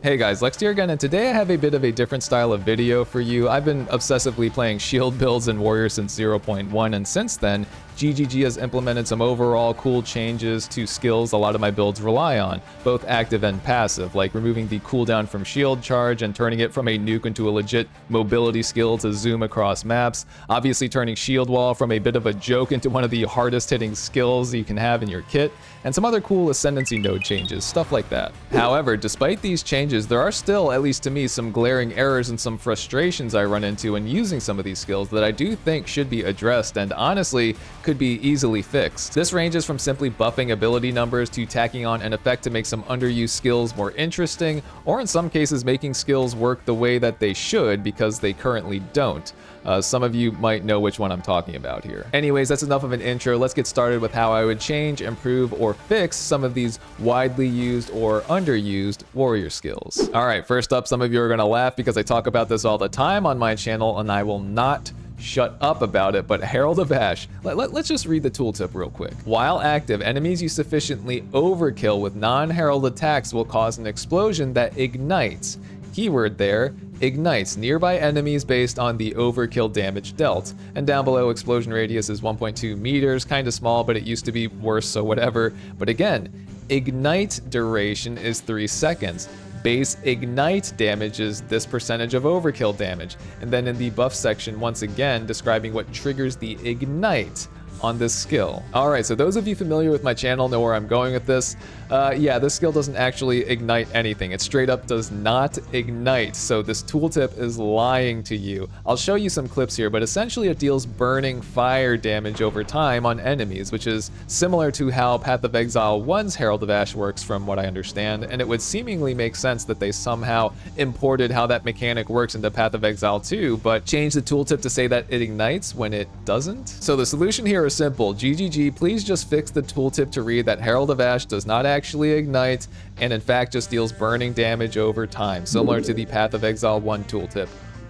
Hey guys, Lex here again, and today I have a bit of a different style of video for you. I've been obsessively playing shield builds in Warrior since 0.1, and since then, GGG has implemented some overall cool changes to skills a lot of my builds rely on, both active and passive, like removing the cooldown from shield charge and turning it from a nuke into a legit mobility skill to zoom across maps, obviously turning shield wall from a bit of a joke into one of the hardest hitting skills you can have in your kit, and some other cool ascendancy node changes, stuff like that. However, despite these changes, there are still, at least to me, some glaring errors and some frustrations I run into when using some of these skills that I do think should be addressed and honestly could be easily fixed. This ranges from simply buffing ability numbers to tacking on an effect to make some underused skills more interesting, or in some cases making skills work the way that they should because they currently don't. Some of you might know which one I'm talking about here. Anyways, that's enough of an intro. Let's get started with how I would change, improve, or fix some of these widely used or underused warrior skills. All right, first up, some of you are gonna laugh because I talk about this all the time on my channel and I will not shut up about it, but Herald of Ash. Let's just read the tooltip real quick. While active, enemies you sufficiently overkill with non-herald attacks will cause an explosion that ignites. Keyword there, ignites nearby enemies based on the overkill damage dealt. And down below, explosion radius is 1.2 meters, kind of small, but it used to be worse, so whatever. But again, ignite duration is 3 seconds. Base ignite damage is this percentage of overkill damage. And then in the buff section, once again, describing what triggers the ignite on this skill. All right, so those of you familiar with my channel know where I'm going with this. Yeah, this skill doesn't actually ignite anything. It straight up does not ignite, so this tooltip is lying to you. I'll show you some clips here, but essentially it deals burning fire damage over time on enemies, which is similar to how Path of Exile 1's Herald of Ash works from what I understand, and it would seemingly make sense that they somehow imported how that mechanic works into Path of Exile 2, but changed the tooltip to say that it ignites when it doesn't. So the solution here is simple. GGG, please just fix the tooltip to read that Herald of Ash does not actually ignite and in fact just deals burning damage over time, similar to the Path of Exile 1 tooltip.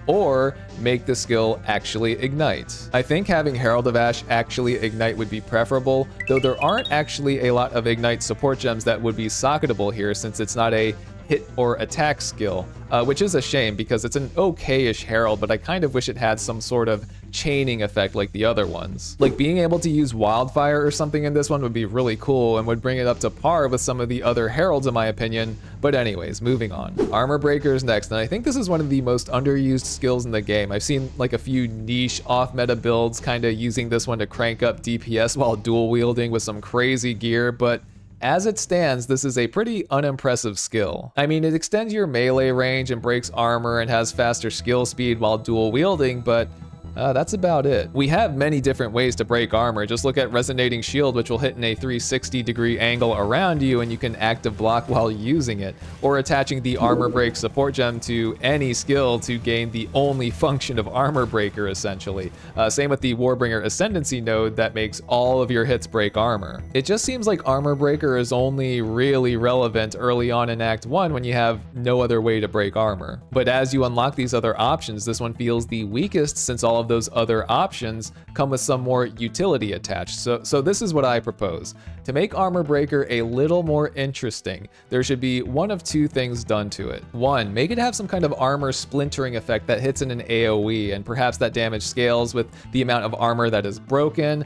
Or make the skill actually ignite. I think having Herald of Ash actually ignite would be preferable, though there aren't actually a lot of ignite support gems that would be socketable here since it's not a hit or attack skill, which is a shame because it's an okay-ish Herald, but I kind of wish it had some sort of chaining effect like the other ones. Like being able to use wildfire or something in this one would be really cool and would bring it up to par with some of the other Heralds in my opinion. But anyways, moving on. Armour Breaker is next, and I think this is one of the most underused skills in the game. I've seen like a few niche off-meta builds kind of using this one to crank up DPS while dual wielding with some crazy gear, but as it stands, this is a pretty unimpressive skill. I mean, it extends your melee range and breaks armor and has faster skill speed while dual wielding, but that's about it. We have many different ways to break armor. Just look at Resonating Shield, which will hit in a 360-degree angle around you and you can active block while using it, or attaching the Armor Break support gem to any skill to gain the only function of Armor Breaker, essentially. Same with the Warbringer Ascendancy node that makes all of your hits break armor. It just seems like Armor Breaker is only really relevant early on in Act 1 when you have no other way to break armor. But as you unlock these other options, this one feels the weakest since all of those other options come with some more utility attached. So this is what I propose. To make Armor Breaker a little more interesting, there should be one of two things done to it. One, make it have some kind of armor splintering effect that hits in an AoE, and perhaps that damage scales with the amount of armor that is broken,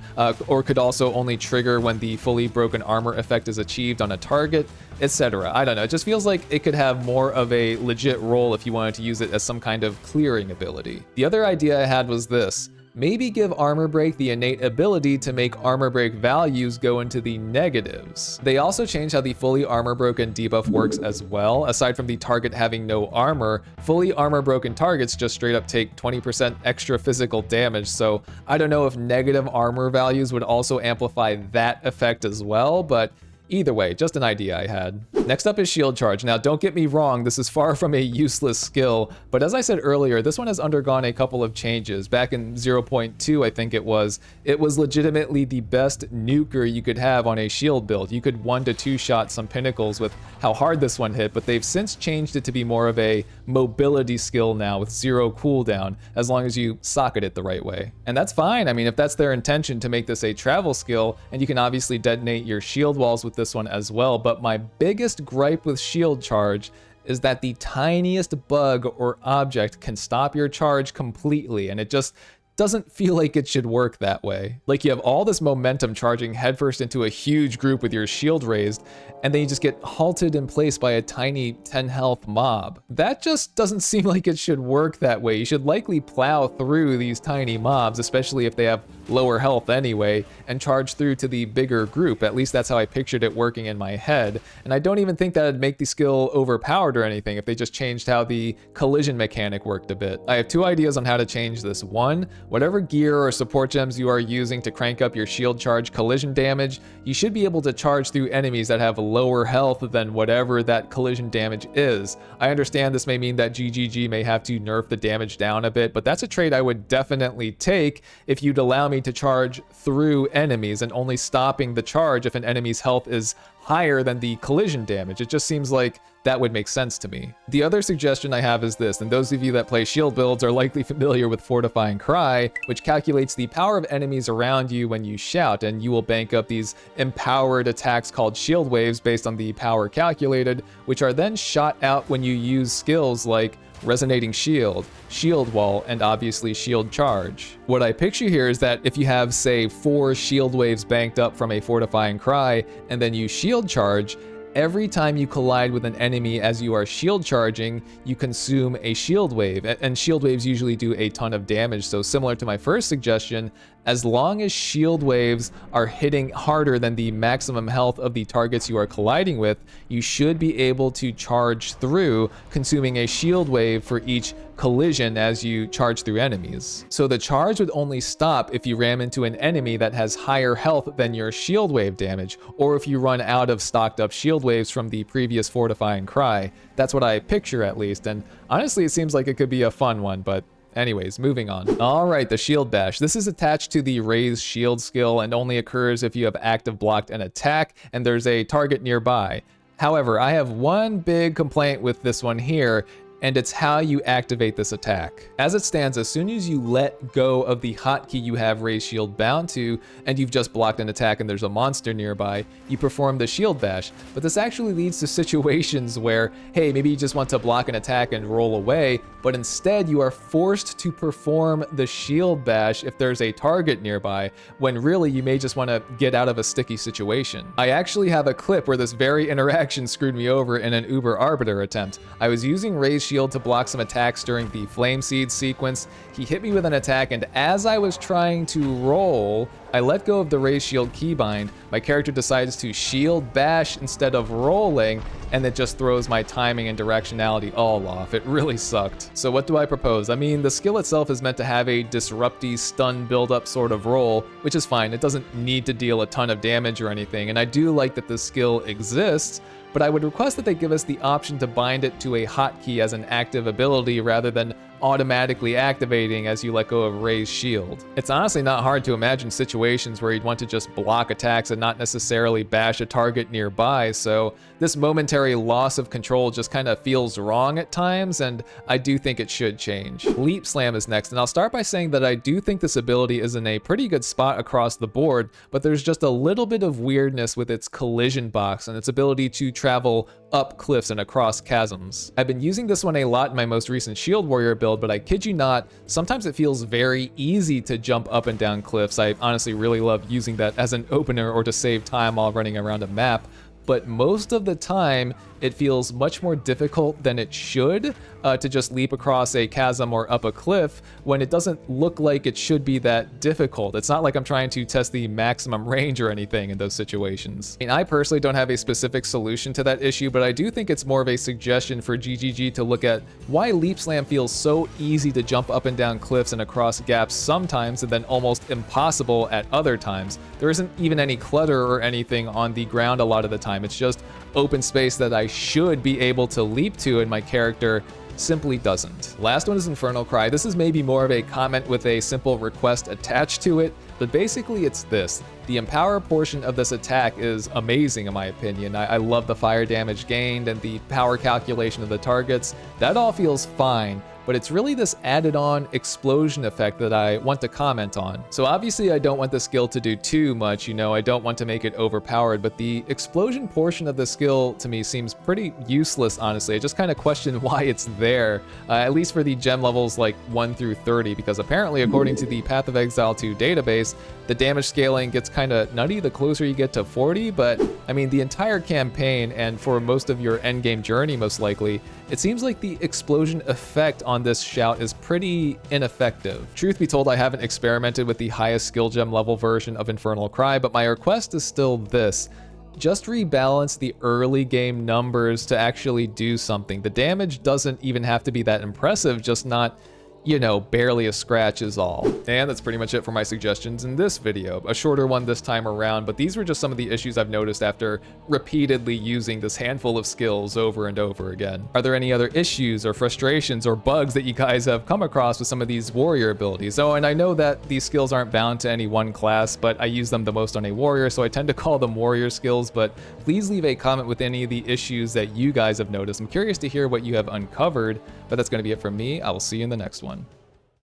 or could also only trigger when the fully broken armor effect is achieved on a target, etc. I don't know, it just feels like it could have more of a legit role if you wanted to use it as some kind of clearing ability. The other idea I had was this. Maybe give Armor Break the innate ability to make Armor Break values go into the negatives. They also changed how the fully armor broken debuff works as well. Aside from the target having no armor, fully armor broken targets just straight up take 20% extra physical damage, so I don't know if negative armor values would also amplify that effect as well, but either way, just an idea I had. Next up is Shield Charge. Now, don't get me wrong, this is far from a useless skill, but as I said earlier, this one has undergone a couple of changes. Back in 0.2, I think it was legitimately the best nuker you could have on a shield build. You could 1 to 2 shot some pinnacles with how hard this one hit, but they've since changed it to be more of a mobility skill now with 0 cooldown, as long as you socket it the right way. And that's fine. I mean, if that's their intention to make this a travel skill, and you can obviously detonate your shield walls with this one as well, but my biggest gripe with Shield Charge is that the tiniest bug or object can stop your charge completely, and it just doesn't feel like it should work that way. Like you have all this momentum charging headfirst into a huge group with your shield raised, and then you just get halted in place by a tiny 10 health mob. That just doesn't seem like it should work that way. You should likely plow through these tiny mobs, especially if they have lower health anyway, and charge through to the bigger group. At least that's how I pictured it working in my head. And I don't even think that'd make the skill overpowered or anything if they just changed how the collision mechanic worked a bit. I have two ideas on how to change this. One, whatever gear or support gems you are using to crank up your shield charge collision damage, you should be able to charge through enemies that have lower health than whatever that collision damage is. I understand this may mean that GGG may have to nerf the damage down a bit, but that's a trade I would definitely take if you'd allow me to charge through enemies and only stopping the charge if an enemy's health is higher than the collision damage. It just seems like that would make sense to me. The other suggestion I have is this, and those of you that play shield builds are likely familiar with Fortifying Cry, which calculates the power of enemies around you when you shout, and you will bank up these empowered attacks called shield waves based on the power calculated, which are then shot out when you use skills like Resonating Shield, Shield Wall, and obviously Shield Charge. What I picture here is that if you have, say, 4 shield waves banked up from a Fortifying Cry, and then you Shield Charge, every time you collide with an enemy as you are shield charging, you consume a shield wave, and shield waves usually do a ton of damage. So similar to my first suggestion, as long as shield waves are hitting harder than the maximum health of the targets you are colliding with, you should be able to charge through, consuming a shield wave for each collision as you charge through enemies. So the charge would only stop if you ram into an enemy that has higher health than your shield wave damage, or if you run out of stocked up shield waves from the previous Fortifying Cry. That's what I picture at least, and honestly it seems like it could be a fun one, but anyways, moving on. All right, the Shield Bash. This is attached to the Raise Shield skill and only occurs if you have active blocked an attack and there's a target nearby. However, I have one big complaint with this one here, and it's how you activate this attack. As it stands, as soon as you let go of the hotkey you have Raise Shield bound to, and you've just blocked an attack and there's a monster nearby, you perform the Shield Bash. But this actually leads to situations where, hey, maybe you just want to block an attack and roll away, but instead you are forced to perform the Shield Bash if there's a target nearby, when really you may just want to get out of a sticky situation. I actually have a clip where this very interaction screwed me over in an Uber Arbiter attempt. I was using Raise Shield to block some attacks during the Flame Seed sequence. He hit me with an attack, and as I was trying to roll, I let go of the Raise Shield keybind. My character decides to Shield Bash instead of rolling, and it just throws my timing and directionality all off. It really sucked. So what do I propose? I mean, the skill itself is meant to have a disrupty stun build-up sort of roll, which is fine. It doesn't need to deal a ton of damage or anything, and I do like that this skill exists, but I would request that they give us the option to bind it to a hotkey as an active ability rather than automatically activating as you let go of Raise Shield. It's honestly not hard to imagine situations where you'd want to just block attacks and not necessarily bash a target nearby, so this momentary loss of control just kind of feels wrong at times, and I do think it should change. Leap Slam is next, and I'll start by saying that I do think this ability is in a pretty good spot across the board, but there's just a little bit of weirdness with its collision box and its ability to travel up cliffs and across chasms. I've been using this one a lot in my most recent Shield Warrior build, but I kid you not, sometimes it feels very easy to jump up and down cliffs. I honestly really love using that as an opener or to save time while running around a map, but most of the time it feels much more difficult than it should to just leap across a chasm or up a cliff when it doesn't look like it should be that difficult. It's not like I'm trying to test the maximum range or anything in those situations. I mean, I personally don't have a specific solution to that issue, but I do think it's more of a suggestion for GGG to look at why Leap Slam feels so easy to jump up and down cliffs and across gaps sometimes and then almost impossible at other times. There isn't even any clutter or anything on the ground a lot of the time. It's just open space that I should be able to leap to, and my character simply doesn't. Last one is Infernal Cry. This is maybe more of a comment with a simple request attached to it, but basically it's this. The empower portion of this attack is amazing in my opinion. I love the fire damage gained and the power calculation of the targets. That all feels fine, but it's really this added on explosion effect that I want to comment on. So obviously I don't want the skill to do too much, you know, I don't want to make it overpowered, but the explosion portion of the skill to me seems pretty useless, honestly. I just kind of question why it's there, at least for the gem levels like 1 through 30, because apparently according to the Path of Exile 2 database, the damage scaling gets kind of nutty the closer you get to 40, but I mean the entire campaign and for most of your endgame journey most likely, it seems like the explosion effect on this shout is pretty ineffective. Truth be told, I haven't experimented with the highest skill gem level version of Infernal Cry, but my request is still this. Just rebalance the early game numbers to actually do something. The damage doesn't even have to be that impressive, just not, you know, barely a scratch is all. And that's pretty much it for my suggestions in this video. A shorter one this time around, but these were just some of the issues I've noticed after repeatedly using this handful of skills over and over again. Are there any other issues or frustrations or bugs that you guys have come across with some of these warrior abilities? Oh, and I know that these skills aren't bound to any one class, but I use them the most on a warrior, so I tend to call them warrior skills, but please leave a comment with any of the issues that you guys have noticed. I'm curious to hear what you have uncovered, but that's going to be it from me. I will see you in the next one.